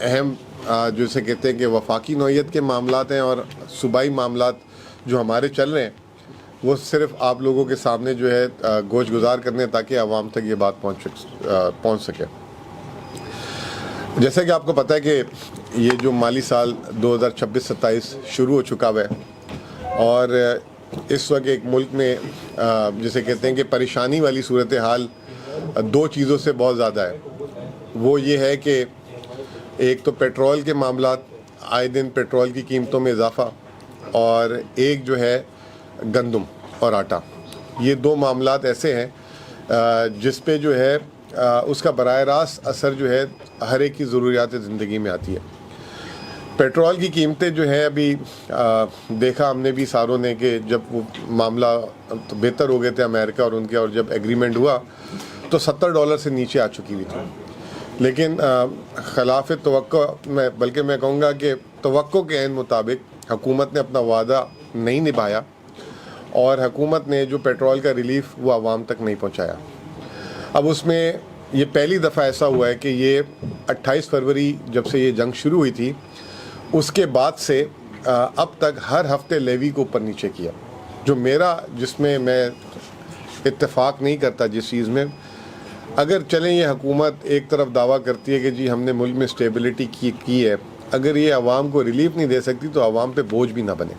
اہم جسے کہتے ہیں کہ وفاقی نوعیت کے معاملات ہیں, اور صوبائی معاملات جو ہمارے چل رہے ہیں وہ صرف آپ لوگوں کے سامنے جو ہے گوش گزار کرنے تاکہ عوام تک یہ بات پہنچ سکے. جیسا کہ آپ کو پتہ ہے کہ یہ جو مالی سال 2026-27 شروع ہو چکا ہے, اور اس وقت ایک ملک میں جسے کہتے ہیں کہ پریشانی والی صورتحال دو چیزوں سے بہت زیادہ ہے. وہ یہ ہے کہ ایک تو پیٹرول کے معاملات, آئے دن پیٹرول کی قیمتوں میں اضافہ, اور ایک جو ہے گندم اور آٹا. یہ دو معاملات ایسے ہیں جس پہ جو ہے اس کا براہ راست اثر جو ہے ہر ایک کی ضروریات زندگی میں آتی ہے. پیٹرول کی قیمتیں جو ہے ابھی دیکھا ہم نے بھی ساروں نے کہ جب وہ معاملہ بہتر ہو گئے تھے امریکہ اور ان کے, اور جب ایگریمنٹ ہوا تو $70 سے نیچے آ چکی ہوئی تھی. لیکن خلاف توقع, بلکہ میں کہوں گا کہ توقع کے عین مطابق حکومت نے اپنا وعدہ نہیں نبھایا, اور حکومت نے جو پیٹرول کا ریلیف وہ عوام تک نہیں پہنچایا. اب اس میں یہ پہلی دفعہ ایسا ہوا ہے کہ یہ 28 فروری جب سے یہ جنگ شروع ہوئی تھی اس کے بعد سے اب تک ہر ہفتے لیوی کو اوپر نیچے کیا, جو جس میں میں اتفاق نہیں کرتا جس چیز میں. اگر چلیں یہ حکومت ایک طرف دعویٰ کرتی ہے کہ جی ہم نے ملک میں اسٹیبلٹی کی ہے, اگر یہ عوام کو ریلیف نہیں دے سکتی تو عوام پہ بوجھ بھی نہ بنے.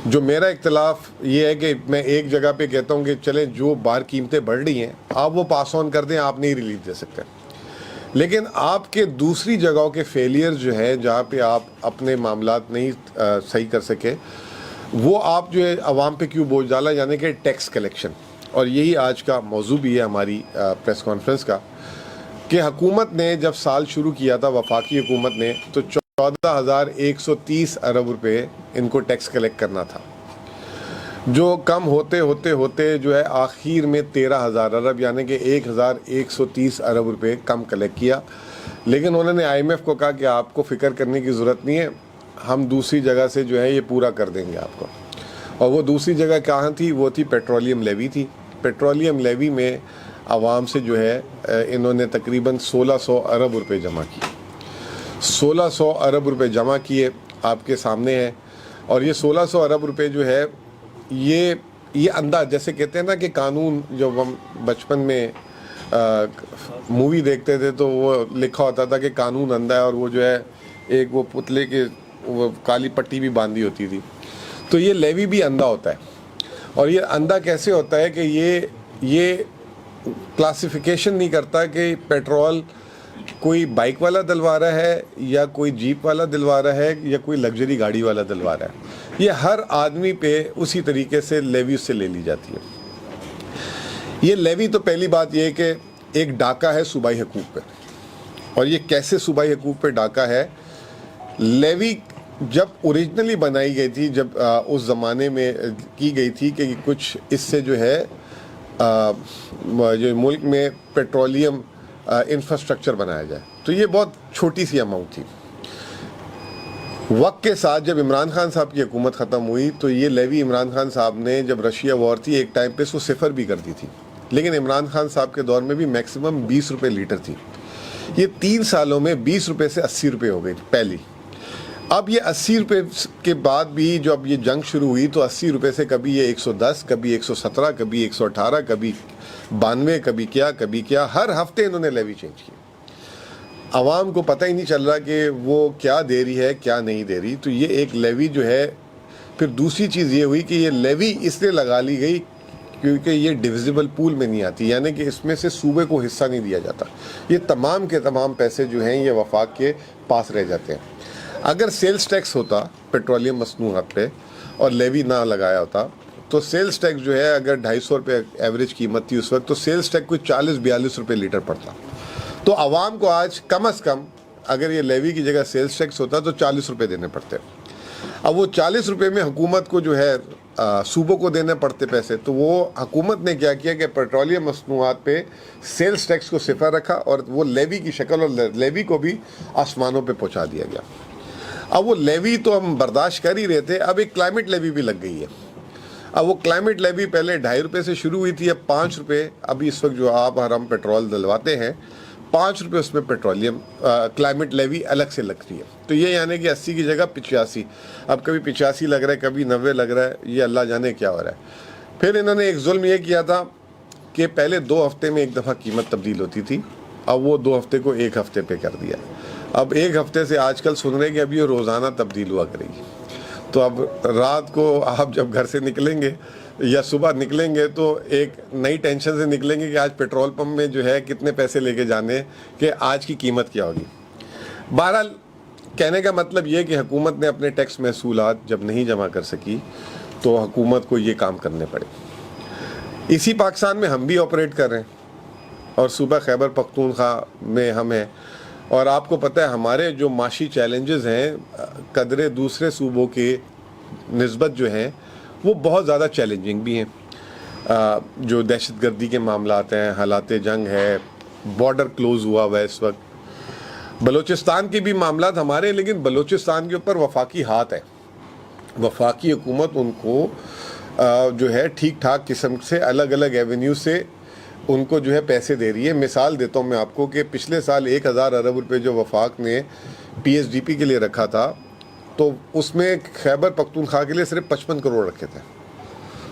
جو میرا اختلاف یہ ہے کہ میں ایک جگہ پہ کہتا ہوں کہ چلیں جو بار قیمتیں بڑھ رہی ہیں آپ وہ پاس آن کر دیں, آپ نہیں ریلیف دے سکتے, لیکن آپ کے دوسری جگہوں کے فیلئر جو ہے جہاں پہ آپ اپنے معاملات نہیں صحیح کر سکے وہ آپ جو ہے عوام پہ کیوں بوجھ ڈالا, یعنی کہ ٹیکس کلیکشن. اور یہی آج کا موضوع بھی ہے ہماری پریس کانفرنس کا, کہ حکومت نے جب سال شروع کیا تھا وفاقی حکومت نے تو 14,130 ارب روپے ان کو ٹیکس کلیکٹ کرنا تھا, جو کم ہوتے ہوتے ہوتے جو ہے آخر میں 13,000 ارب یعنی کہ 1,130 ارب روپے کم کلیکٹ کیا. لیکن انہوں نے IMF کو کہا کہ آپ کو فکر کرنے کی ضرورت نہیں ہے, ہم دوسری جگہ سے جو ہے یہ پورا کر دیں گے آپ کو. اور وہ دوسری جگہ کہاں تھی؟ وہ تھی پیٹرولیم لیوی تھی. پیٹرولیم لیوی میں عوام سے جو ہے انہوں نے تقریباً 1,600 ارب روپے جمع کیے. 1,600 ارب روپے جمع کیے آپ کے سامنے ہے. اور یہ 1,600 ارب روپے جو ہے یہ انداز, جیسے کہتے ہیں نا کہ قانون, جب ہم بچپن میں مووی دیکھتے تھے تو وہ لکھا ہوتا تھا کہ قانون اندھا ہے, اور وہ جو ہے ایک وہ پتلے کے وہ کالی پٹی بھی باندھی ہوتی تھی. تو یہ لیوی بھی اندھا ہوتا ہے. اور یہ اندھا کیسے ہوتا ہے کہ یہ کلاسیفیکیشن نہیں کرتا کہ پیٹرول کوئی بائک والا دلوا رہا ہے یا کوئی جیپ والا دلوا رہا ہے یا کوئی لگژری گاڑی والا دلوا رہا ہے. یہ ہر آدمی پہ اسی طریقے سے لیوی اس سے لے لی جاتی ہے. یہ لیوی تو پہلی بات یہ ہے کہ ایک ڈاکہ ہے صوبائی حقوق پہ. اور یہ کیسے صوبائی حقوق پہ ڈاکہ ہے؟ لیوی جب اوریجنلی بنائی گئی تھی, جب اس زمانے میں کی گئی تھی کہ کچھ اس سے جو ہے جو ملک میں پیٹرولیم انفراسٹرکچر بنایا جائے, تو یہ بہت چھوٹی سی اماؤنٹ تھی. وقت کے ساتھ جب عمران خان صاحب کی حکومت ختم ہوئی تو یہ لیوی عمران خان صاحب نے, جب رشیا وار تھی ایک ٹائم پہ اس کو 0 بھی کر دی تھی, لیکن عمران خان صاحب کے دور میں بھی میکسیمم 20 روپے لیٹر تھی. یہ 3 سالوں میں 20 روپے سے 80 روپے ہو گئی پہلی. اب یہ 80 روپے کے بعد بھی جو اب یہ جنگ شروع ہوئی تو 80 روپے سے کبھی یہ 110, کبھی 117, کبھی 118, کبھی 92, کبھی کیا ہر ہفتے انہوں نے لیوی چینج کی. عوام کو پتہ ہی نہیں چل رہا کہ وہ کیا دے رہی ہے کیا نہیں دے رہی. تو یہ ایک لیوی جو ہے, پھر دوسری چیز یہ ہوئی کہ یہ لیوی اس لیے لگا لی گئی کیونکہ یہ ڈویزیبل پول میں نہیں آتی, یعنی کہ اس میں سے صوبے کو حصہ نہیں دیا جاتا. یہ تمام کے تمام پیسے جو ہیں یہ وفاق کے پاس رہ جاتے ہیں. اگر سیلز ٹیکس ہوتا پیٹرولیم مصنوعات پہ اور لیوی نہ لگایا ہوتا تو سیلز ٹیکس جو ہے اگر 250 روپے ایوریج قیمت تھی اس وقت, تو سیلز ٹیکس کوئی 40-42 روپے لیٹر پڑتا. تو عوام کو آج کم از کم اگر یہ لیوی کی جگہ سیلز ٹیکس ہوتا تو 40 روپے دینے پڑتے. اب وہ 40 روپے میں حکومت کو جو ہے صوبوں کو دینے پڑتے پیسے. تو وہ حکومت نے کیا کیا کہ پیٹرولیم مصنوعات پہ سیلز ٹیکس کو 0 رکھا اور وہ لیوی کی شکل اور لیوی کو بھی آسمانوں پہ پہنچا دیا گیا. اب وہ لیوی تو ہم برداشت کر ہی رہے تھے, اب ایک کلائمیٹ لیوی بھی لگ گئی ہے. اب وہ کلائمیٹ لیوی پہلے 2.5 روپے سے شروع ہوئی تھی، اب 5 روپے، ابھی اس وقت جو آپ اور ہم پیٹرول دلواتے ہیں 5 روپے اس میں پیٹرولیم کلائمیٹ لیوی الگ سے لگتی ہے. تو یہ یعنی کہ 80 کی جگہ 85، اب کبھی 85 لگ رہا ہے، کبھی 90 لگ رہا ہے، یہ اللہ جانے کیا ہو رہا ہے. پھر انہوں نے ایک ظلم یہ کیا تھا کہ پہلے 2 ہفتے میں ایک دفعہ قیمت تبدیل ہوتی تھی، اب وہ 2 ہفتے کو 1 ہفتے پہ کر دیا. اب 1 ہفتے سے آج کل سن رہے ہیں کہ اب یہ روزانہ تبدیل ہوا کرے گی. تو اب رات کو آپ جب گھر سے نکلیں گے یا صبح نکلیں گے تو ایک نئی ٹینشن سے نکلیں گے کہ آج پیٹرول پمپ میں جو ہے کتنے پیسے لے کے جانے کہ آج کی قیمت کیا ہوگی. بہرحال کہنے کا مطلب یہ کہ حکومت نے اپنے ٹیکس محصولات جب نہیں جمع کر سکی تو حکومت کو یہ کام کرنے پڑے. اسی پاکستان میں ہم بھی آپریٹ کر رہے ہیں اور صوبہ خیبر پختونخوا میں ہم ہیں، اور آپ کو پتہ ہے ہمارے جو معاشی چیلنجز ہیں قدرے دوسرے صوبوں کے نسبت جو ہیں وہ بہت زیادہ چیلنجنگ بھی ہیں. جو دہشت گردی کے معاملات ہیں، حالات جنگ ہے، بارڈر کلوز ہوا ہوا ہے اس وقت، بلوچستان کے بھی معاملات ہمارے، لیکن بلوچستان کے اوپر وفاقی ہاتھ ہے. وفاقی حکومت ان کو جو ہے ٹھیک ٹھاک قسم سے الگ الگ ایونیو سے ان کو جو ہے پیسے دے رہی ہے. مثال دیتا ہوں میں آپ کو کہ پچھلے سال 1000 ارب روپے جو وفاق نے پی ایس ڈی پی کے لیے رکھا تھا تو اس میں خیبر پختونخوا کے لیے صرف 55 کروڑ رکھے تھے،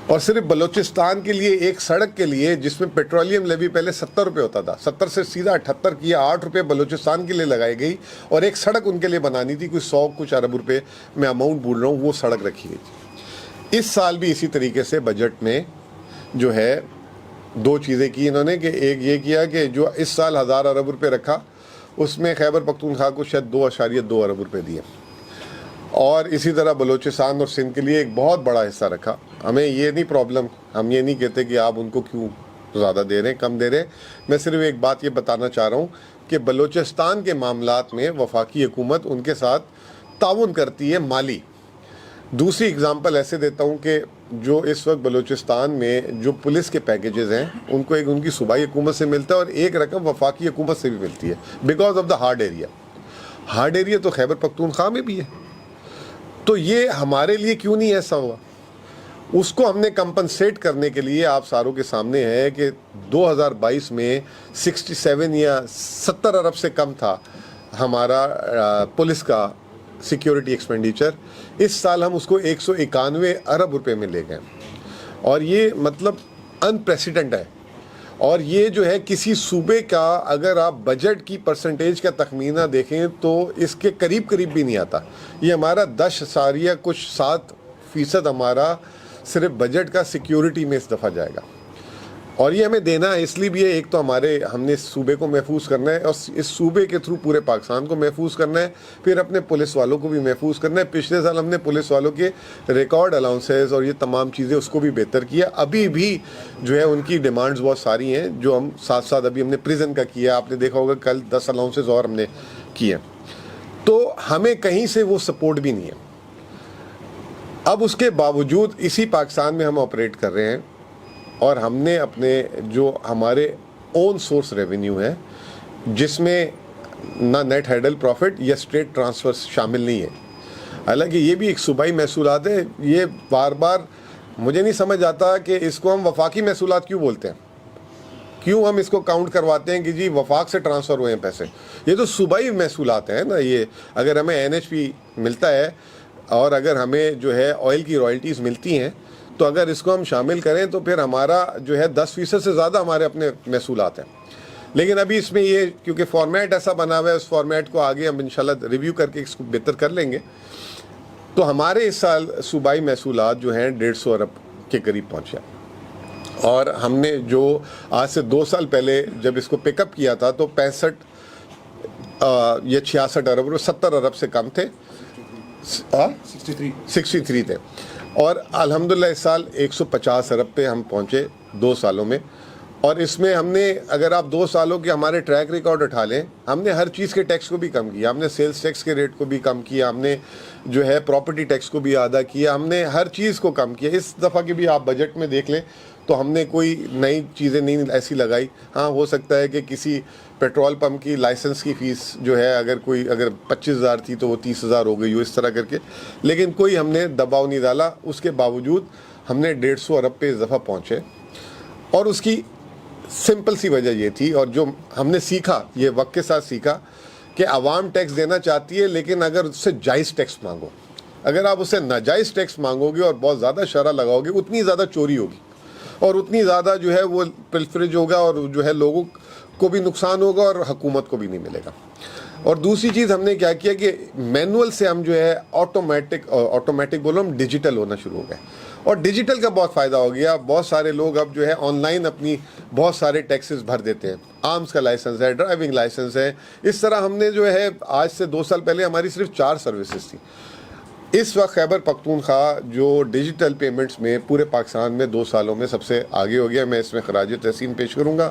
اور صرف بلوچستان کے لیے ایک سڑک کے لیے جس میں پیٹرولیم لیوی پہلے 70 روپے ہوتا تھا، 70 سے سیدھا 78 کیا، 8 روپے بلوچستان کے لیے لگائی گئی، اور ایک سڑک ان کے لیے بنانی تھی، کوئی 100 کچھ ارب روپے میں اماؤنٹ بول رہا ہوں، وہ سڑک رکھی گئی تھی. اس سال بھی اسی طریقے سے بجٹ میں جو ہے 2 چیزیں کی انہوں نے، کہ ایک یہ کیا کہ جو اس سال 1000 ارب روپے رکھا اس میں خیبر پختونخوا کو شاید 2.2 ارب روپے دیے، اور اسی طرح بلوچستان اور سندھ کے لیے ایک بہت بڑا حصہ رکھا. ہمیں یہ نہیں پرابلم، ہم یہ نہیں کہتے کہ آپ ان کو کیوں زیادہ دے رہے ہیں کم دے رہے ہیں. میں صرف ایک بات یہ بتانا چاہ رہا ہوں کہ بلوچستان کے معاملات میں وفاقی حکومت ان کے ساتھ تعاون کرتی ہے مالی. دوسری اگزامپل ایسے دیتا ہوں کہ جو اس وقت بلوچستان میں جو پولیس کے پیکیجز ہیں ان کو ایک ان کی صوبائی حکومت سے ملتا ہے اور ایک رقم وفاقی حکومت سے بھی ملتی ہے، because of the hard area. Hard area تو خیبر پختونخوا میں بھی ہے. تو یہ ہمارے لیے کیوں نہیں ایسا ہوا؟ اس کو ہم نے کمپنسیٹ کرنے کے لیے آپ ساروں کے سامنے ہے کہ 2022 میں 67 یا 70 ارب سے کم تھا ہمارا پولیس کا سیکیورٹی ایکسپینڈیچر. اس سال ہم اس کو 191 ارب روپے میں لے گئے، اور یہ مطلب انپریسیڈنٹ ہے. اور یہ جو ہے کسی صوبے کا اگر آپ بجٹ کی پرسنٹیج کا تخمینہ دیکھیں تو اس کے قریب بھی نہیں آتا. یہ ہمارا 10.7% ہمارا صرف بجٹ کا سیکیورٹی میں اس دفعہ جائے گا. اور یہ ہمیں دینا ہے اس لیے بھی ہے، ایک تو ہم نے اس صوبے کو محفوظ کرنا ہے اور اس صوبے کے تھرو پورے پاکستان کو محفوظ کرنا ہے، پھر اپنے پولیس والوں کو بھی محفوظ کرنا ہے. پچھلے سال ہم نے پولیس والوں کے ریکارڈ الاؤنسز اور یہ تمام چیزیں اس کو بھی بہتر کیا. ابھی بھی جو ہے ان کی ڈیمانڈز بہت ساری ہیں جو ہم ساتھ ابھی ہم نے پریزن کا کیا، آپ نے دیکھا ہوگا کل 10 الاؤنسز اور ہم نے کیے. تو ہمیں کہیں سے وہ سپورٹ بھی نہیں ہے. اب اس کے باوجود اسی پاکستان میں ہم آپریٹ کر رہے ہیں، اور ہم نے اپنے جو ہمارے اون سورس ریونیو ہے جس میں نہ نیٹ ہیڈل پروفٹ یا اسٹریٹ ٹرانسفر شامل نہیں ہے. حالانکہ یہ بھی ایک صوبائی محصولات ہے. یہ بار بار مجھے نہیں سمجھ آتا کہ اس کو ہم وفاقی محصولات کیوں بولتے ہیں، کیوں ہم اس کو کاؤنٹ کرواتے ہیں کہ جی وفاق سے ٹرانسفر ہوئے ہیں پیسے. یہ تو صوبائی محصولات ہیں نا. یہ اگر ہمیں NHP ملتا ہے اور اگر ہمیں جو ہے آئل کی رائلٹیز ملتی ہیں تو اگر اس کو ہم شامل کریں تو پھر ہمارا جو ہے 10% سے زیادہ ہمارے اپنے محصولات ہیں. لیکن ابھی اس میں یہ کیونکہ فارمیٹ ایسا بنا ہوا ہے، اس فارمیٹ کو آگے ہم انشاءاللہ ریویو کر کے اس کو بہتر کر لیں گے. تو ہمارے اس سال صوبائی محصولات جو ہیں 150 ارب کے قریب پہنچے، اور ہم نے جو آج سے 2 سال پہلے جب اس کو پک اپ کیا تھا تو 65 یا 66 ارب 70 ارب سے کم تھے، 63 تھے. اور الحمدللہ اس سال 150 ارب پہ ہم پہنچے 2 سالوں میں. اور اس میں ہم نے اگر آپ 2 سالوں کے ہمارے ٹریک ریکارڈ اٹھا لیں، ہم نے ہر چیز کے ٹیکس کو بھی کم کیا. ہم نے سیلز ٹیکس کے ریٹ کو بھی کم کیا، ہم نے جو ہے پراپرٹی ٹیکس کو بھی آدھا کیا، ہم نے ہر چیز کو کم کیا. اس دفعہ کی بھی آپ بجٹ میں دیکھ لیں تو ہم نے کوئی نئی چیزیں نہیں ایسی لگائی. ہاں ہو سکتا ہے کہ کسی پیٹرول پمپ کی لائسنس کی فیس جو ہے اگر 25,000 تھی تو وہ 30,000 ہو گئی ہو، اس طرح کر کے، لیکن کوئی ہم نے دباؤ نہیں ڈالا. اس کے باوجود ہم نے 150 ارب پہ اضافہ پہنچے، اور اس کی سمپل سی وجہ یہ تھی، اور جو ہم نے سیکھا، یہ وقت کے ساتھ سیکھا، کہ عوام ٹیکس دینا چاہتی ہے لیکن اگر اس سے جائز ٹیکس مانگو، اگر آپ اسے ناجائز ٹیکس مانگو گے اور بہت زیادہ شرح لگاؤ گے، اتنی زیادہ چوری ہوگی اور اتنی زیادہ جو ہے وہ پلفریج ہوگا، اور جو ہے لوگوں کو بھی نقصان ہوگا اور حکومت کو بھی نہیں ملے گا۔ اور دوسری چیز ہم نے کیا کیا کہ مینول سے ہم جو ہے آٹومیٹک بولو ہم ڈیجیٹل ہونا شروع ہو گئے، اور ڈیجیٹل کا بہت فائدہ ہو گیا۔ بہت سارے لوگ اب جو ہے آن لائن اپنی بہت سارے ٹیکسز بھر دیتے ہیں، آرمز کا لائسنس ہے، ڈرائیونگ لائسنس ہے۔ اس طرح ہم نے جو ہے آج سے 2 سال پہلے ہماری صرف 4 سروسز تھیں۔ اس وقت خیبر پختونخوا جو ڈیجیٹل پیمنٹس میں پورے پاکستان میں 2 سالوں میں سب سے آگے ہو گیا۔ میں اس میں خراج تحسین پیش کروں گا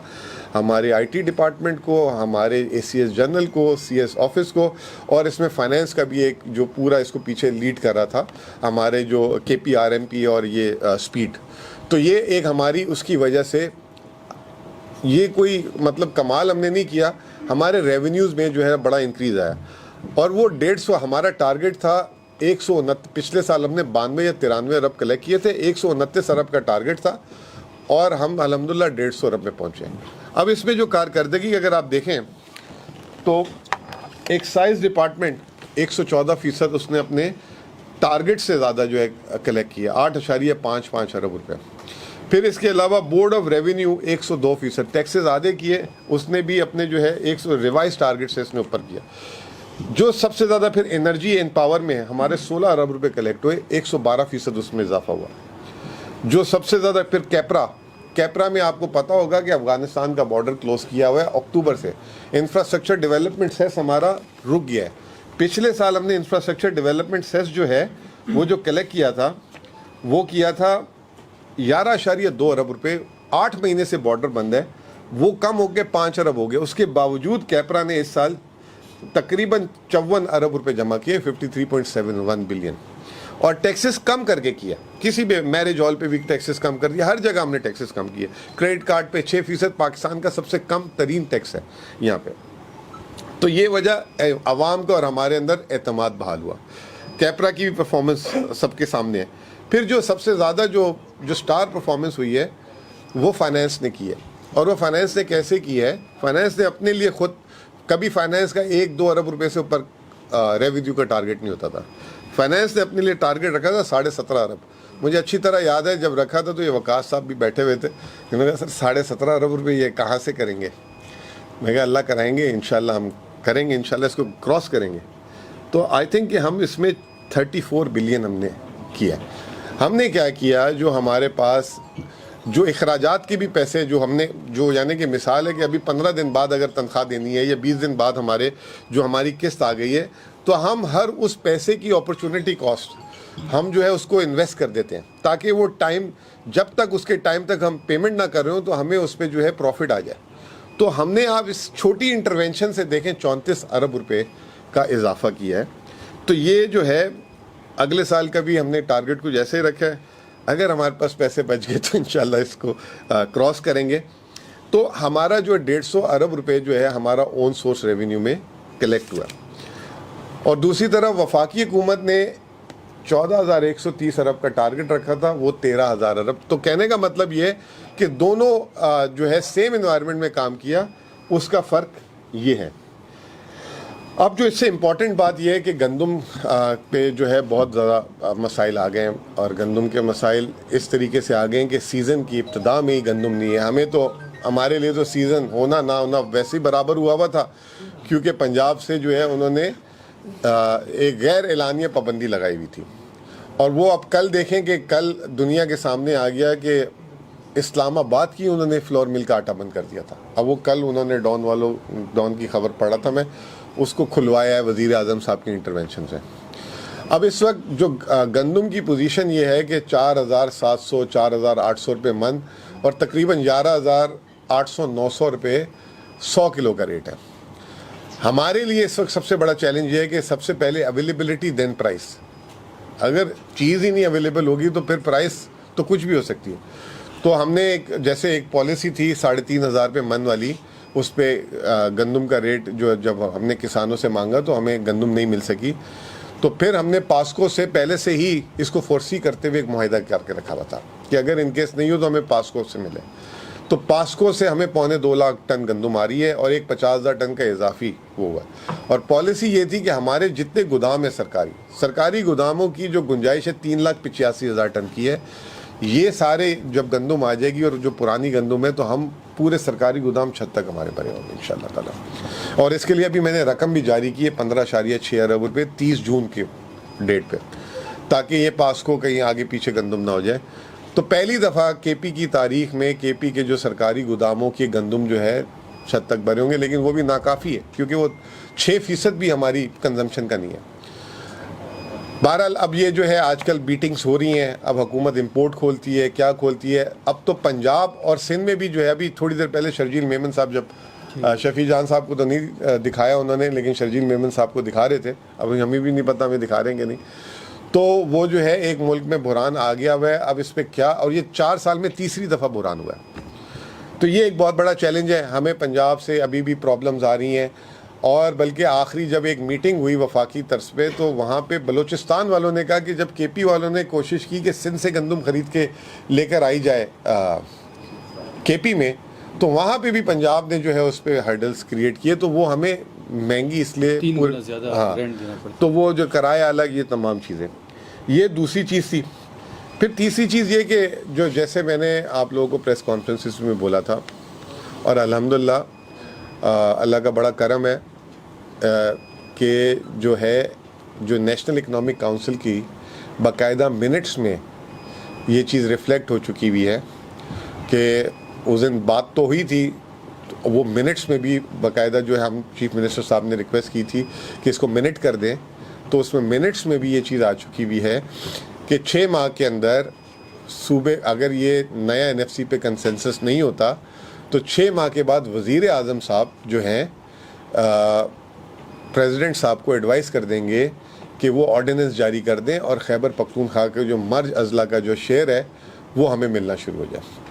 ہمارے آئی ٹی ڈپارٹمنٹ کو، ہمارے اے سی ایس جنرل کو، سی ایس آفس کو، اور اس میں فائنینس کا بھی ایک جو پورا اس کو پیچھے لیڈ کر رہا تھا ہمارے جو کے پی آر ایم پی اور یہ اسپیڈ۔ تو یہ ایک ہماری اس کی وجہ سے یہ کوئی مطلب کمال ہم نے نہیں کیا، ہمارے ریونیوز میں جو ہے بڑا انکریز آیا، اور وہ 150 ہمارا ٹارگٹ تھا 129۔ پچھلے سال ہم نے 92 یا 93 ارب کلیکٹ کیے تھے، 129 ارب کا ٹارگٹ تھا، اور ہم الحمدللہ 150 ارب میں پہنچے۔ اب اس میں جو کارکردگی اگر آپ دیکھیں تو ایکسائز ڈپارٹمنٹ 114% اس نے اپنے ٹارگٹ سے زیادہ جو ہے کلیکٹ کیا، 8.55 ارب روپے۔ پھر اس کے علاوہ بورڈ آف ریونیو 102% ٹیکسز آدھے کیے، اس نے بھی اپنے جو ہے 100 ریوائز ٹارگٹ سے اس نے اوپر کیا۔ جو سب سے زیادہ پھر انرجی اینڈ پاور میں ہمارے 16 ارب روپے کلیکٹ ہوئے، 112% اس میں اضافہ ہوا۔ جو سب سے زیادہ پھر کیپرا میں آپ کو پتہ ہوگا کہ افغانستان کا بارڈر کلوز کیا ہوا ہے اکتوبر سے، انفراسٹرکچر ڈیولپمنٹ سیس ہمارا رک گیا ہے۔ پچھلے سال ہم نے انفراسٹرکچر ڈیولپمنٹ سیس جو ہے وہ جو کلیکٹ کیا تھا وہ کیا تھا 11.2 ارب روپے، 8 مہینے سے بارڈر بند ہے، وہ کم ہو کے 5 ارب ہو گئے۔ اس کے باوجود کیپرا نے اس سال تقریباً 54 ارب روپے جمع کیے، 53.71 بلین، اور ٹیکسز کم کر کے کیا۔ کسی بھی میرج ہال پہ بھی ٹیکسز کم کر دیا، ہر جگہ ہم نے ٹیکسز کم کیے۔ کریڈٹ کارڈ پہ 6%، پاکستان کا سب سے کم ترین ٹیکس ہے یہاں پہ۔ تو یہ وجہ عوام کو اور ہمارے اندر اعتماد بحال ہوا۔ کیپرا کی بھی پرفارمنس سب کے سامنے ہے۔ پھر جو سب سے زیادہ جو سٹار پرفارمنس ہوئی ہے وہ فائنینس نے کی ہے، اور وہ فائنینس نے کیسے کی ہے؟ فائنینس نے اپنے لیے خود، کبھی فائنینس کا 1-2 ارب روپے سے اوپر ریونیو کا ٹارگٹ نہیں ہوتا تھا۔ فائنینس نے اپنے لیے ٹارگٹ رکھا تھا 17.5 ارب۔ مجھے اچھی طرح یاد ہے جب رکھا تھا تو یہ وقاص صاحب بھی بیٹھے ہوئے تھے، انہوں نے کہا سر 17.5 ارب روپے یہ کہاں سے کریں گے؟ میں کہا اللہ کرائیں گے، انشاءاللہ ہم کریں گے، انشاءاللہ اس کو کراس کریں گے۔ تو آئی تھنک کہ ہم اس میں 34 بلین ہم نے کیا۔ ہم نے کیا کیا، جو ہمارے پاس جو اخراجات کے بھی پیسے جو ہم نے جو یعنی کہ مثال ہے کہ ابھی 15 دن بعد اگر تنخواہ دینی ہے یا 20 دن بعد ہماری قسط آ گئی ہے، تو ہم ہر اس پیسے کی اپرچونٹی کاسٹ ہم جو ہے اس کو انویسٹ کر دیتے ہیں، تاکہ وہ ٹائم جب تک اس کے ٹائم تک ہم پیمنٹ نہ کر رہے ہوں تو ہمیں اس پہ جو ہے پروفٹ آ جائے۔ تو ہم نے آپ اس چھوٹی انٹرونشن سے دیکھیں 34 ارب روپے کا اضافہ کیا ہے۔ تو یہ جو ہے اگلے سال کا بھی ہم نے ٹارگٹ کو جیسے ہی رکھا ہے، اگر ہمارے پاس پیسے بچ گئے تو انشاءاللہ اس کو کراس کریں گے۔ تو ہمارا جو 150 ارب روپے جو ہے ہمارا اون سورس ریونیو میں کلیکٹ ہوا، اور دوسری طرف وفاقی حکومت نے 14,130 ارب کا ٹارگٹ رکھا تھا، وہ 13,000 ارب۔ تو کہنے کا مطلب یہ کہ دونوں جو ہے سیم انوائرمنٹ میں کام کیا، اس کا فرق یہ ہے۔ اب جو اس سے امپورٹنٹ بات یہ ہے کہ گندم پہ جو ہے بہت زیادہ مسائل آ گئے ہیں، اور گندم کے مسائل اس طریقے سے آ گئے ہیں کہ سیزن کی ابتدا میں ہی گندم نہیں ہے۔ ہمیں تو ہمارے لیے تو سیزن ہونا نہ ہونا ویسے ہی برابر ہوا تھا، کیونکہ پنجاب سے جو ہے انہوں نے ایک غیر اعلانیہ پابندی لگائی ہوئی تھی، اور وہ اب کل دیکھیں کہ کل دنیا کے سامنے آ گیا کہ اسلام آباد کی انہوں نے فلور مل کا آٹا بند کر دیا تھا۔ اب وہ کل انہوں نے ڈون کی خبر پڑھا تھا میں، اس کو کھلوایا ہے وزیر اعظم صاحب کی انٹرونشن سے۔ اب اس وقت جو گندم کی پوزیشن یہ ہے کہ 4,700 4,800 روپے من، اور تقریباً 11,800 900 روپے 100 کلو کا ریٹ ہے۔ ہمارے لیے اس وقت سب سے بڑا چیلنج یہ ہے کہ سب سے پہلے اویلیبلٹی دین پرائس۔ اگر چیز ہی نہیں اویلیبل ہوگی تو پھر پرائس تو کچھ بھی ہو سکتی ہے۔ تو ہم نے جیسے ایک پالیسی تھی 3,500 روپے من والی، اس پہ گندم کا ریٹ جو جب ہم نے کسانوں سے مانگا تو ہمیں گندم نہیں مل سکی، تو پھر ہم نے پاسکو سے پہلے سے ہی اس کو فورسی کرتے ہوئے ایک معاہدہ کر کے رکھا ہوا تھا کہ اگر ان کیس نہیں ہو تو ہمیں پاسکو سے ملے. تو پاسکو سے ہمیں 2.25 لاکھ ٹن گندم آ رہی ہے اور ایک 50,000 ٹن کا اضافی وہ ہوا. اور پالیسی یہ تھی کہ ہمارے جتنے گودام ہیں سرکاری گوداموں کی جو گنجائش ہے 3,85,000 ٹن کی ہے. یہ سارے جب گندم آ جائے گی اور جو پرانی گندم ہے تو ہم پورے سرکاری گودام چھت تک ہمارے بھرے ہوں گے انشاءاللہ تعالیٰ. اور اس کے لیے ابھی میں نے رقم بھی جاری کی ہے 15.6 ارب روپے 30 جون کے ڈیٹ پہ, تاکہ یہ پاسکو کہیں آگے پیچھے گندم نہ ہو جائے. تو پہلی دفعہ کے پی کی تاریخ میں کے پی کے جو سرکاری گوداموں کے گندم جو ہے چھت تک بھرے ہوں گے, لیکن وہ بھی ناکافی ہے کیونکہ وہ 6% بھی ہماری کنزمپشن کا نہیں ہے. بہرحال اب یہ جو ہے آج کل بیٹنگز ہو رہی ہیں, اب حکومت امپورٹ کھولتی ہے, کیا کھولتی ہے. اب تو پنجاب اور سندھ میں بھی جو ہے, ابھی تھوڑی دیر پہلے شرجیل میمن صاحب جب شفیع جان صاحب کو تو نہیں دکھایا انہوں نے, لیکن شرجیل میمن صاحب کو دکھا رہے تھے, اب ہمیں بھی نہیں پتہ ہمیں دکھا رہے ہیں کہ نہیں. تو وہ جو ہے ایک ملک میں بحران آ گیا ہوا ہے, اب اس پہ کیا, اور یہ 4 سال میں تیسری دفعہ بحران ہوا ہے. تو یہ ایک بہت بڑا چیلنج ہے. ہمیں پنجاب سے ابھی بھی پرابلمز آ رہی ہیں, اور بلکہ آخری جب ایک میٹنگ ہوئی وفاقی طرز پہ تو وہاں پہ بلوچستان والوں نے کہا کہ جب کے پی والوں نے کوشش کی کہ سندھ سے گندم خرید کے لے کر آئی جائے کے پی میں, تو وہاں پہ بھی پنجاب نے جو ہے اس پہ ہرڈلز کریٹ کیے, تو وہ ہمیں مہنگی اس لیے تو وہ جو کرایہ الگ, یہ تمام چیزیں. یہ دوسری چیز تھی. پھر تیسری چیز یہ کہ جو جیسے میں نے آپ لوگوں کو پریس کانفرنسز میں بولا تھا, اور الحمدللہ اللہ کا بڑا کرم ہے کہ جو ہے جو نیشنل اکنامک کونسل کی باقاعدہ منٹس میں یہ چیز ریفلیکٹ ہو چکی ہوئی ہے کہ اس دن بات تو ہوئی تھی, وہ منٹس میں بھی باقاعدہ جو ہے ہم چیف منسٹر صاحب نے ریکویسٹ کی تھی کہ اس کو منٹ کر دیں, تو اس میں منٹس میں بھی یہ چیز آ چکی ہوئی ہے کہ 6 ماہ کے اندر صوبے, اگر یہ نیا این ایف سی پہ کنسنسس نہیں ہوتا تو 6 ماہ کے بعد وزیر اعظم صاحب جو ہیں پریزیڈنٹ صاحب کو ایڈوائز کر دیں گے کہ وہ آرڈیننس جاری کر دیں اور خیبر پختونخوا کے جو مرج اضلاع کا جو شیئر ہے وہ ہمیں ملنا شروع ہو جائے.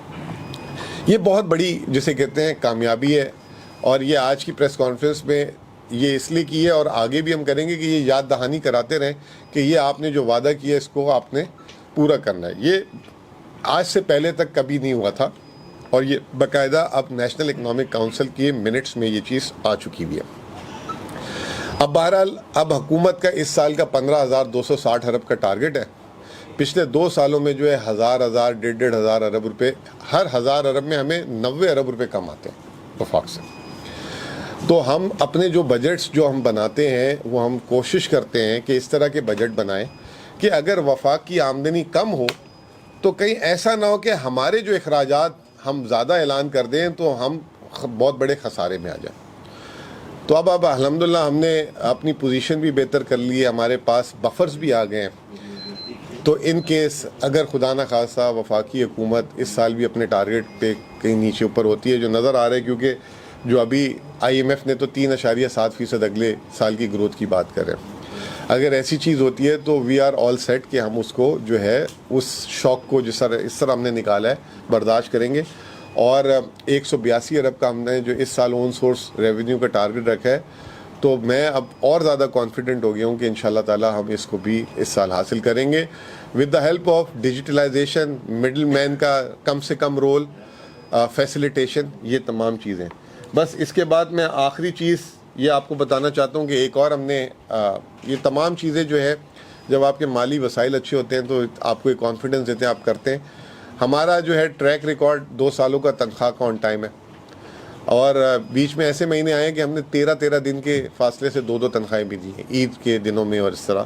یہ بہت بڑی جسے کہتے ہیں کامیابی ہے, اور یہ آج کی پریس کانفرنس میں یہ اس لیے کی ہے, اور آگے بھی ہم کریں گے کہ یہ یاد دہانی کراتے رہیں کہ یہ آپ نے جو وعدہ کیا اس کو آپ نے پورا کرنا ہے. یہ آج سے پہلے تک کبھی نہیں ہوا تھا, اور یہ باقاعدہ اب نیشنل اکنامک کونسل کے منٹس میں یہ چیز آ چکی بھی ہے. اب بہرحال اب حکومت کا اس سال کا 15,260 ارب کا ٹارگٹ ہے. پچھلے 2 سالوں میں جو ہے 1,000 ارب روپے, ہر 1,000 ارب میں ہمیں 90 ارب روپے کم آتے ہیں وفاق سے. تو ہم اپنے جو بجٹس جو ہم بناتے ہیں وہ ہم کوشش کرتے ہیں کہ اس طرح کے بجٹ بنائیں کہ اگر وفاق کی آمدنی کم ہو تو کہیں ایسا نہ ہو کہ ہمارے جو اخراجات ہم زیادہ اعلان کر دیں تو ہم بہت بڑے خسارے میں آ جائیں. تو اب الحمدللہ ہم نے اپنی پوزیشن بھی بہتر کر لی ہے, ہمارے پاس بفرز بھی آ گئے ہیں. تو ان کیس اگر خدا نہ خواستہ وفاقی حکومت اس سال بھی اپنے ٹارگٹ پہ کہیں نیچے اوپر ہوتی ہے, جو نظر آ رہا ہے, کیونکہ جو ابھی آئی ایم ایف نے تو 3.7% اگلے سال کی گروتھ کی بات کر رہے ہیں. اگر ایسی چیز ہوتی ہے تو وی آر آل سیٹ کہ ہم اس کو جو ہے اس شوق کو اس طرح ہم نے نکالا ہے برداشت کریں گے. اور 182 ارب کا ہم نے جو اس سال اون سورس ریونیو کا ٹارگٹ رکھا ہے, تو میں اب اور زیادہ کانفیڈنٹ ہو گیا ہوں کہ انشاءاللہ تعالی ہم اس کو بھی اس سال حاصل کریں گے with the help of digitalization, middleman کا کم سے کم رول, فیسیلیٹیشن, یہ تمام چیزیں. بس اس کے بعد میں آخری چیز یہ آپ کو بتانا چاہتا ہوں کہ ایک اور ہم نے یہ تمام چیزیں جو ہے جب آپ کے مالی وسائل اچھے ہوتے ہیں تو آپ کو ایک کانفیڈنس دیتے ہیں, آپ کرتے ہیں. ہمارا جو ہے ٹریک ریکارڈ 2 سالوں کا تنخواہ کا آن ٹائم ہے, اور بیچ میں ایسے مہینے آئے ہیں کہ ہم نے 13 دن کے فاصلے سے 2 تنخواہیں بھی دی ہیں عید کے دنوں میں اور اس طرح.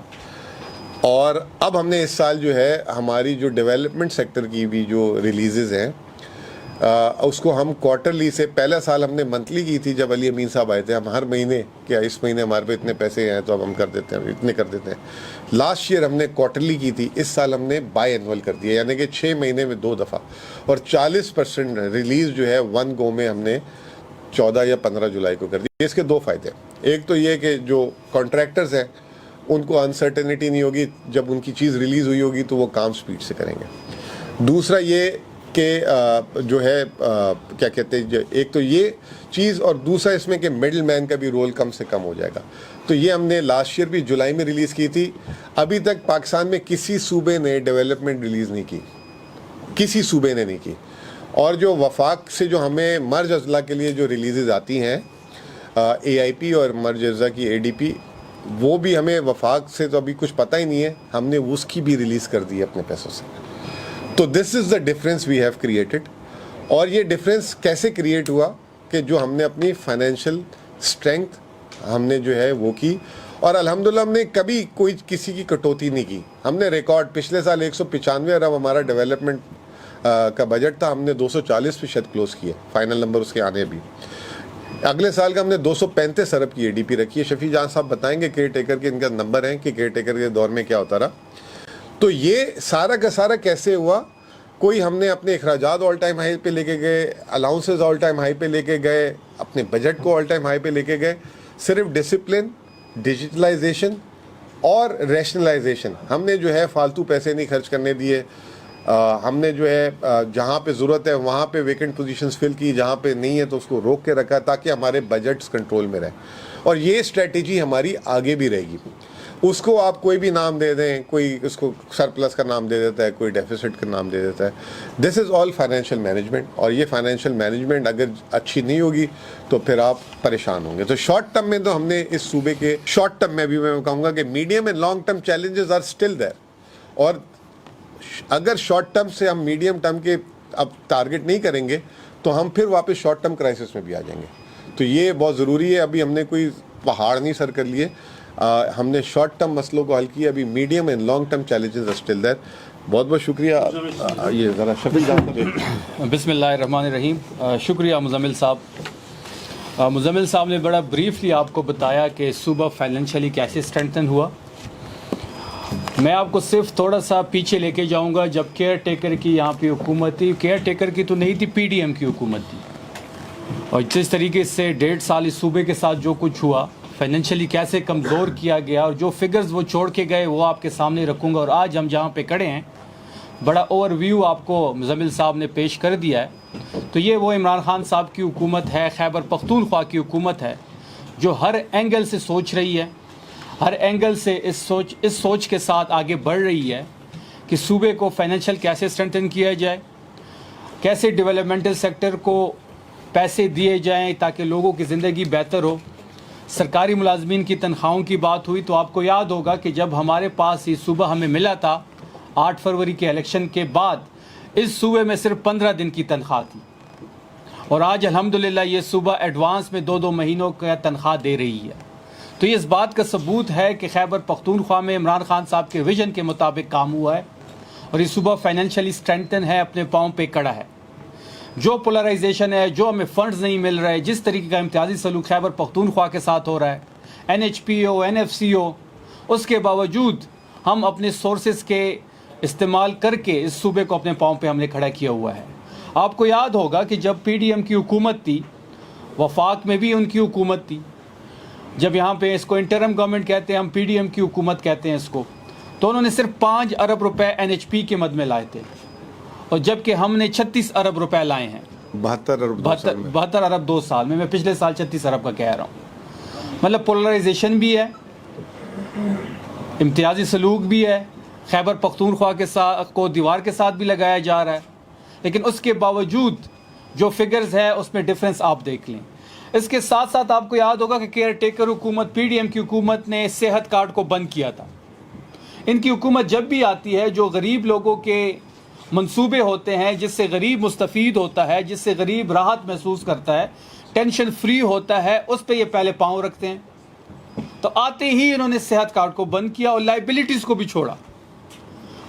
اور اب ہم نے اس سال جو ہے ہماری جو ڈیولپمنٹ سیکٹر کی بھی جو ریلیزز ہیں اس کو ہم کوارٹرلی سے, پہلا سال ہم نے منتھلی کی تھی جب علی امین صاحب آئے تھے, ہم ہر مہینے کہ اس مہینے ہمارے پہ اتنے پیسے ہیں تو اب ہم کر دیتے ہیں, اتنے کر دیتے ہیں. لاسٹ ایئر ہم نے کوارٹرلی کی تھی, اس سال ہم نے بائی اینول کر دیا, یعنی کہ 6 مہینے میں 2 دفعہ, اور 40% ریلیز جو ہے 1 گو میں ہم نے 14 یا 15 جولائی کو کر دی. اس کے 2 فائدے ہیں. ایک تو یہ کہ جو کانٹریکٹرز ہیں ان کو انسرٹنٹی نہیں ہوگی, جب ان کی چیز ریلیز ہوئی ہوگی تو وہ کام سپیڈ سے کریں گے. دوسرا یہ کہ جو ہے کیا کہتے ہیں، ایک تو یہ چیز اور دوسرا اس میں کہ مڈل مین کا بھی رول کم سے کم ہو جائے گا. تو یہ ہم نے لاسٹ ایئر بھی جولائی میں ریلیز کی تھی. ابھی تک پاکستان میں کسی صوبے نے ڈیولپمنٹ ریلیز نہیں کی، کسی صوبے نے نہیں کی. اور جو وفاق سے جو ہمیں مرج اضلاع کے لیے جو ریلیزز آتی ہیں اے آئی پی اور مرج اضلاع کی اے ڈی پی، وہ بھی ہمیں وفاق سے تو ابھی کچھ پتہ ہی نہیں ہے، ہم نے اس کی بھی ریلیز کر دی ہے اپنے پیسوں سے. تو this is the difference we have created. اور یہ ڈفرینس کیسے کریٹ ہوا کہ جو ہم نے اپنی فائنینشیل اسٹرینتھ ہم نے جو ہے وہ کی، اور الحمدللہ ہم نے کبھی کوئی کسی کی کٹوتی نہیں کی. ہم نے ریکارڈ پچھلے سال 195 ارب ہمارا ڈیولپمنٹ کا بجٹ تھا، ہم نے 240% کلوز کیے، فائنل نمبر اس کے آنے بھی. اگلے سال کا ہم نے 235 ارب کی اے ڈی پی رکھی ہے. شفیع جان صاحب بتائیں گے کیئر ٹیکر کے ان کا نمبر ہیں کہ کیئر ٹیکر کے دور میں کیا ہوتا رہا. تو یہ سارا کا سارا کیسے ہوا؟ کوئی ہم نے اپنے اخراجات آل ٹائم ہائی پہ لے کے گئے، الاؤنسز آل ٹائم ہائی پہ لے کے گئے، اپنے بجٹ کو آل ٹائم ہائی پہ لے کے گئے. صرف ڈسپلن، ڈیجیٹلائزیشن اور ریشنلائزیشن، ہم نے جو ہے فالتو پیسے نہیں خرچ کرنے دیے. ہم نے جو ہے جہاں پہ ضرورت ہے وہاں پہ ویکنٹ پوزیشنز فل کی، جہاں پہ نہیں ہے تو اس کو روک کے رکھا تاکہ ہمارے بجٹس کنٹرول میں رہے. اور یہ اسٹریٹجی ہماری آگے بھی رہے گی. اس کو آپ کوئی بھی نام دے دیں، کوئی اس کو سرپلس کا نام دے دیتا ہے، کوئی ڈیفیسٹ کا نام دے دیتا ہے. دس از آل فائنینشیل مینجمنٹ. اور یہ فائنینشیل مینجمنٹ اگر اچھی نہیں ہوگی تو پھر آپ پریشان ہوں گے. تو شارٹ ٹرم میں تو ہم نے اس صوبے کے شارٹ ٹرم میں بھی میں کہوں گا کہ medium and long term challenges are still there. اور اگر شارٹ ٹرم سے ہم میڈیم ٹرم کے اب ٹارگٹ نہیں کریں گے تو ہم پھر واپس شارٹ ٹرم کرائسس میں بھی آ جائیں گے. تو یہ بہت ضروری ہے. ابھی ہم نے کوئی پہاڑ نہیں سر کر لیے، ہم نے شارٹ ٹرم مسئلوں کو حل کیا. ابھی medium and long term challenges still there. بہت بہت شکریہ. یہ ذرا شفیع صاحب. بسم اللہ الرحمن الرحیم. شکریہ مزمل صاحب. مزمل صاحب نے بڑا بریفلی آپ کو بتایا کہ صوبہ فائنینشلی کیسے اسٹرینتھن ہوا. میں آپ کو صرف تھوڑا سا پیچھے لے کے جاؤں گا. جب کیئر ٹیکر کی یہاں پہ حکومت تھی، کیئر ٹیکر کی تو نہیں تھی، پی ڈی ایم کی حکومت تھی. اور جس طریقے سے 1.5 سال اس صوبے کے ساتھ جو کچھ ہوا، فائنینشلی کیسے کمزور کیا گیا، اور جو فگرز وہ چھوڑ کے گئے وہ آپ کے سامنے رکھوں گا. اور آج ہم جہاں پہ کھڑے ہیں بڑا اوور ویو آپ کو مزمل صاحب نے پیش کر دیا ہے. تو یہ وہ عمران خان صاحب کی حکومت ہے، خیبر پختونخوا کی حکومت ہے، جو ہر اینگل سے سوچ رہی ہے، ہر اینگل سے اس سوچ کے ساتھ آگے بڑھ رہی ہے کہ صوبے کو فائنینشیل کیسے اسٹرینتھن کیا جائے، کیسے ڈیولپمنٹل سیکٹر کو پیسے دیے جائیں تاکہ لوگوں کی زندگی بہتر ہو. سرکاری ملازمین کی تنخواہوں کی بات ہوئی تو آپ کو یاد ہوگا کہ جب ہمارے پاس یہ صوبہ ہمیں ملا تھا 8 فروری کے الیکشن کے بعد، اس صوبے میں صرف 15 دن کی تنخواہ تھی. اور آج الحمدللہ یہ صوبہ ایڈوانس میں 2 مہینوں کا تنخواہ دے رہی ہے. تو یہ اس بات کا ثبوت ہے کہ خیبر پختونخوا میں عمران خان صاحب کے ویژن کے مطابق کام ہوا ہے، اور یہ صوبہ فائنینشلی اسٹرینتھن ہے، اپنے پاؤں پہ کڑا ہے. جو پولرائزیشن ہے، جو ہمیں فنڈز نہیں مل رہے، جس طریقے کا امتیازی سلوک خیبر پختونخوا کے ساتھ ہو رہا ہے، این ایچ پی او، این ایف سی او، اس کے باوجود ہم اپنے سورسز کے استعمال کر کے اس صوبے کو اپنے پاؤں پہ ہم نے کھڑا کیا ہوا ہے. آپ کو یاد ہوگا کہ جب پی ڈی ایم کی حکومت تھی، وفاق میں بھی ان کی حکومت تھی، جب یہاں پہ اس کو انٹرم گورنمنٹ کہتے ہیں، ہم پی ڈی ایم کی حکومت کہتے ہیں اس کو، تو انہوں نے صرف 5 ارب روپے این ایچ پی کے مد میں لائے تھے، اور جبکہ ہم نے 36 ارب روپے لائے ہیں. 72 ارب 2 سال میں پچھلے سال 36 ارب کا کہہ رہا ہوں. مطلب پولرائزیشن بھی ہے، امتیازی سلوک بھی ہے، خیبر پختونخوا کے ساتھ کو دیوار کے ساتھ بھی لگایا جا رہا ہے. لیکن اس کے باوجود جو فگرز ہے اس میں ڈفرینس آپ دیکھ لیں. اس کے ساتھ ساتھ آپ کو یاد ہوگا کہ کیئر ٹیکر حکومت، پی ڈی ایم کی حکومت نے صحت کارڈ کو بند کیا تھا. ان کی حکومت جب بھی آتی ہے، جو غریب لوگوں کے منصوبے ہوتے ہیں، جس سے غریب مستفید ہوتا ہے، جس سے غریب راحت محسوس کرتا ہے، ٹینشن فری ہوتا ہے، اس پہ یہ پہلے پاؤں رکھتے ہیں. تو آتے ہی انہوں نے صحت کارڈ کو بند کیا اور لائبلٹیز کو بھی چھوڑا.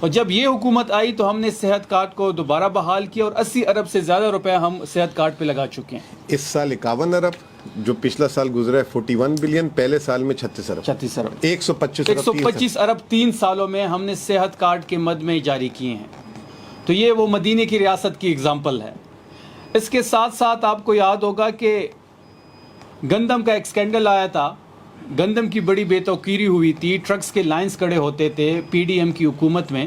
اور جب یہ حکومت آئی تو ہم نے صحت کارڈ کو دوبارہ بحال کیا، اور 80 ارب سے زیادہ روپے ہم صحت کارڈ پہ لگا چکے ہیں. اس سال 51 ارب، جو پچھلا سال گزرا ہے 41 بلین، پہلے سال میں 36 ارب 125 ارب 3 سالوں میں ہم نے صحت کارڈ کے مد میں جاری کیے ہیں. تو یہ وہ مدینے کی ریاست کی اگزامپل ہے. اس کے ساتھ ساتھ آپ کو یاد ہوگا کہ گندم کا ایک سکینڈل آیا تھا، گندم کی بڑی بے توقیری ہوئی تھی، ٹرکس کے لائنز کھڑے ہوتے تھے پی ڈی ایم کی حکومت میں.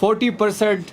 40%